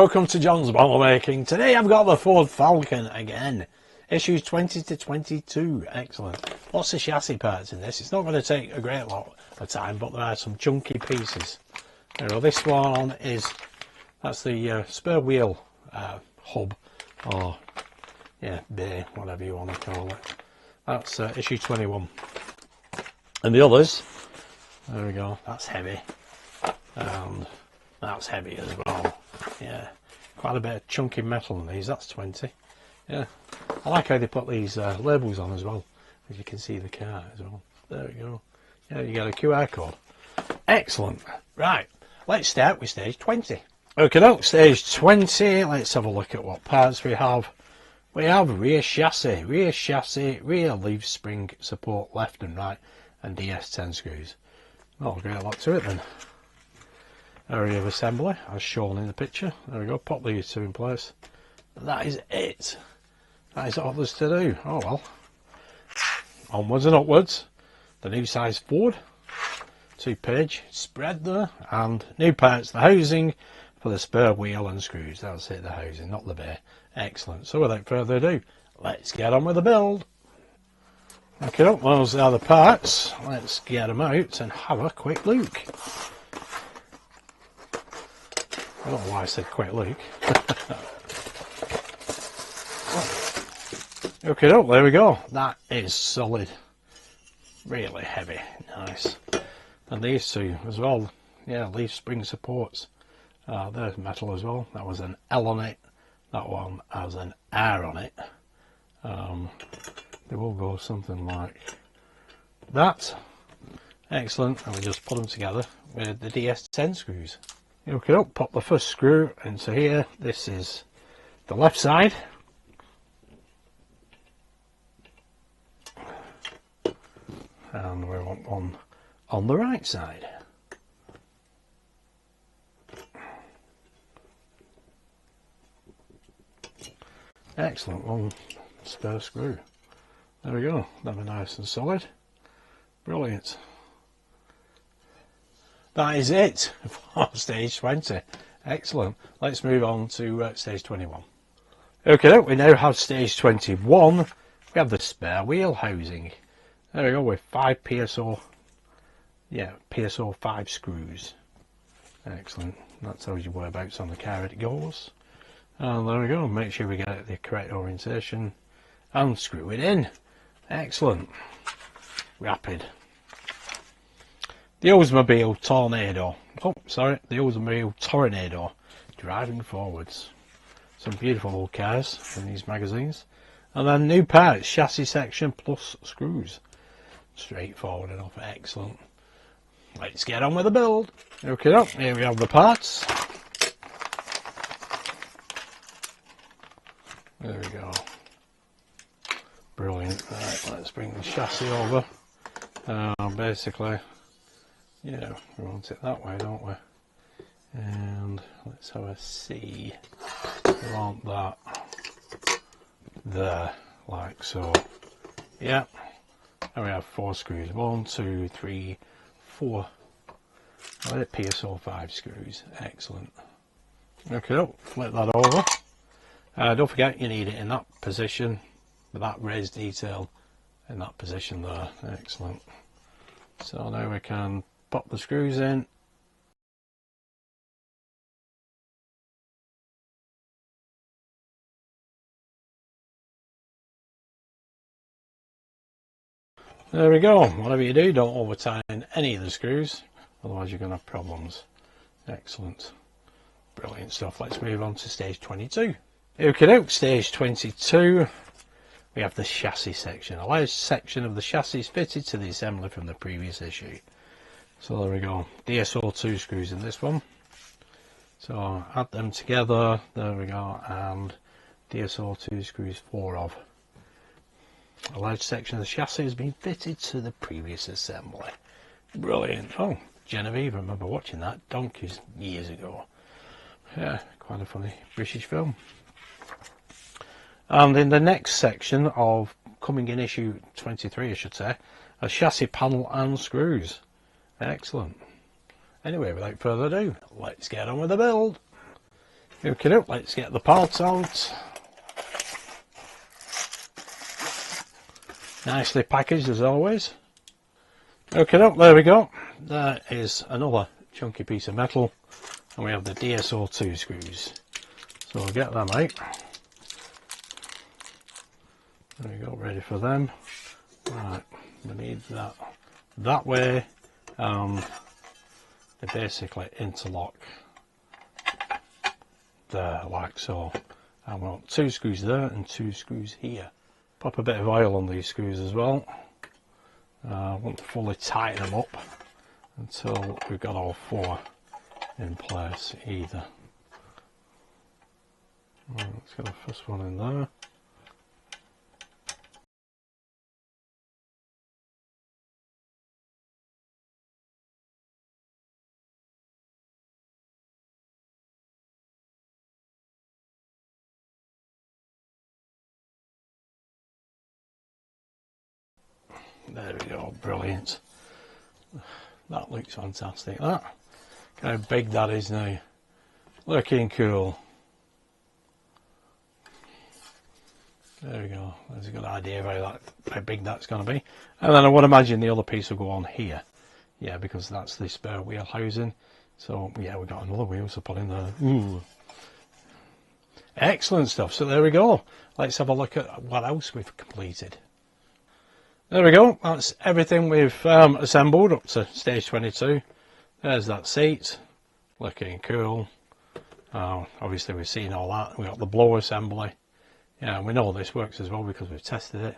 welcome to John's Model Making. Today I've got the Ford Falcon again. Issues 20 to 22. Excellent. Lots of chassis parts in this. It's not going to take a great lot of time, but there are some chunky pieces. Now, this one is, that's the spare wheel hub, or yeah, bay, whatever you want to call it. That's issue 21. And the others, there we go, that's heavy. And that's heavy as well. Yeah, quite a bit of chunky metal in these. That's 20. Yeah, I like how they put these labels on as well, as you can see the car as well. There we go. Yeah, you get a QR code. Excellent. Right, let's start with stage 20. Okay, now stage 20. Let's have a look at what parts we have. We have rear chassis, rear leaf spring support left and right, and DS10 screws. Oh, great lot to it then. Area of assembly as shown in the picture. There we go, pop these two in place. That is it. That is all there's to do. Oh well. Onwards and upwards. The new size Ford 2-page spread there, and new parts, the housing for the spare wheel and screws. That's it, the housing, not the bay. Excellent. So without further ado, let's get on with the build. Okay, those are the parts. Let's get them out and have a quick look. I don't know why I said quick look. Okay, there we go. That is solid. Really heavy. Nice. And these two as well. Yeah, leaf spring supports. There's metal as well. That was an L on it. That one has an R on it. They will go something like that. Excellent. And we just put them together with the DS10 screws. Okay, pop the first screw into here. This is the left side. And we want one on the right side. Excellent, one spare screw. There we go, that'll be nice and solid. Brilliant. That is it for stage 20. Excellent. Let's move on to stage 21. Okay, we now have stage 21. We have the spare wheel housing. There we go, with 5 PSO. Yeah, PSO 5 screws. Excellent. That tells you whereabouts on the car it goes. And there we go. Make sure we get it the correct orientation and screw it in. Excellent. Rapid. The Oldsmobile Tornado. Oh, sorry, the Oldsmobile Tornado. Driving forwards. Some beautiful old cars in these magazines. And then new parts, chassis section plus screws. Straightforward enough. Excellent. Let's get on with the build. Okay, here we have the parts. There we go. Brilliant. Right, let's bring the chassis over. Basically, yeah, we want it that way, don't we? And let's have a see. We want that there, like so. Yeah. And we have 4 screws. 1, 2, 3, 4. PSO 5 screws. Excellent. Okay, flip that over. Don't forget you need it in that position, with that raised detail in that position there. Excellent. So now we can pop the screws in. There we go. Whatever you do, don't over tighten any of the screws, otherwise you're going to have problems. Excellent. Brilliant stuff. Let's move on to stage 22. Okay, stage 22. We have the chassis section. A large section of the chassis is fitted to the assembly from the previous issue. So there we go. DSO2 screws in this one. So add them together. There we go. And DSO2 screws 4 of. A large section of the chassis has been fitted to the previous assembly. Brilliant. Oh, Genevieve, I remember watching that donkeys years ago. Yeah, quite a funny British film. And in the next section of coming in issue 23, I should say, a chassis panel and screws. Excellent. Anyway, without further ado, let's get on with the build. Okay, let's get the parts out. Nicely packaged as always. Okay, there we go. There is another chunky piece of metal, and we have the DSO2 screws. So we'll get them out. There we go, ready for them. Right, we need that way. They basically interlock there, like so. I want 2 screws there and 2 screws here. Pop a bit of oil on these screws as well. I won't fully tighten them up until we've got all 4 in place either. Right, let's get the first one in there. There we go, brilliant. That looks fantastic, that. Look how big that is now. Looking cool. There we go, there's a good idea of how big that's going to be. And then I would imagine the other piece will go on here. Yeah, because that's the spare wheel housing. So yeah, we've got another wheel to put in there. Ooh. Excellent stuff. So there we go. Let's have a look at what else we've completed. There we go, that's everything we've assembled up to stage 22. There's that seat, looking cool. Obviously we've seen all that. We've got the blower assembly. Yeah, we know this works as well because we've tested it.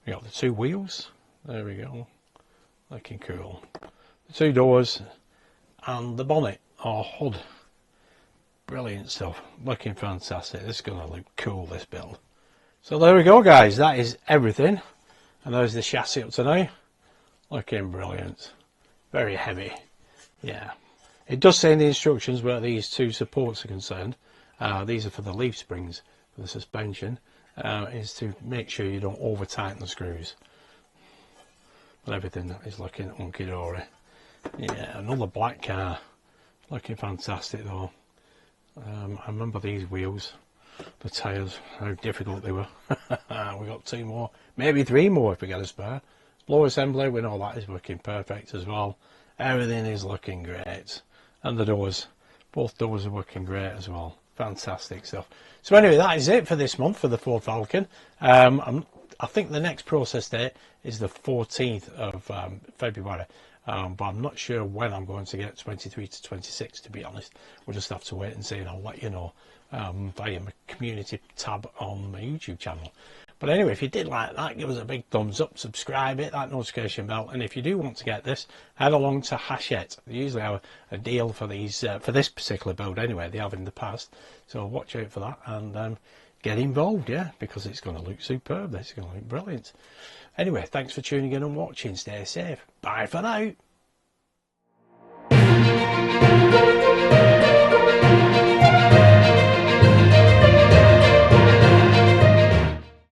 We got the 2 wheels, there we go, looking cool. The 2 doors and the bonnet or hood. Brilliant stuff, looking fantastic. This is going to look cool, this build. So there we go guys, that is everything. And there's the chassis up to now, looking brilliant, very heavy. Yeah, it does say in the instructions where these 2 supports are concerned. These are for the leaf springs for the suspension, is to make sure you don't over tighten the screws. But everything is looking hunky-dory. Yeah, another black car, looking fantastic though. I remember these wheels, the tyres, how difficult they were. We got 2 more, maybe 3 more if we get a spare. Blower assembly, we know that is working perfect as well. Everything is looking great. And the doors, both doors are working great as well. Fantastic stuff. So anyway, that is it for this month for the Ford Falcon. I think the next process date is the 14th of February. But I'm not sure when I'm going to get 23 to 26, to be honest. We'll just have to wait and see, and I'll let you know via my community tab on my YouTube channel. But anyway, if you did like that, give us a big thumbs up, subscribe, hit that notification bell, and if you do want to get this, head along to Hachette. They usually have a deal for these for this particular build anyway. They have in the past, so watch out for that and get involved, yeah, because it's going to look superb. This is going to look brilliant. Anyway, thanks for tuning in and watching. Stay safe. Bye for now.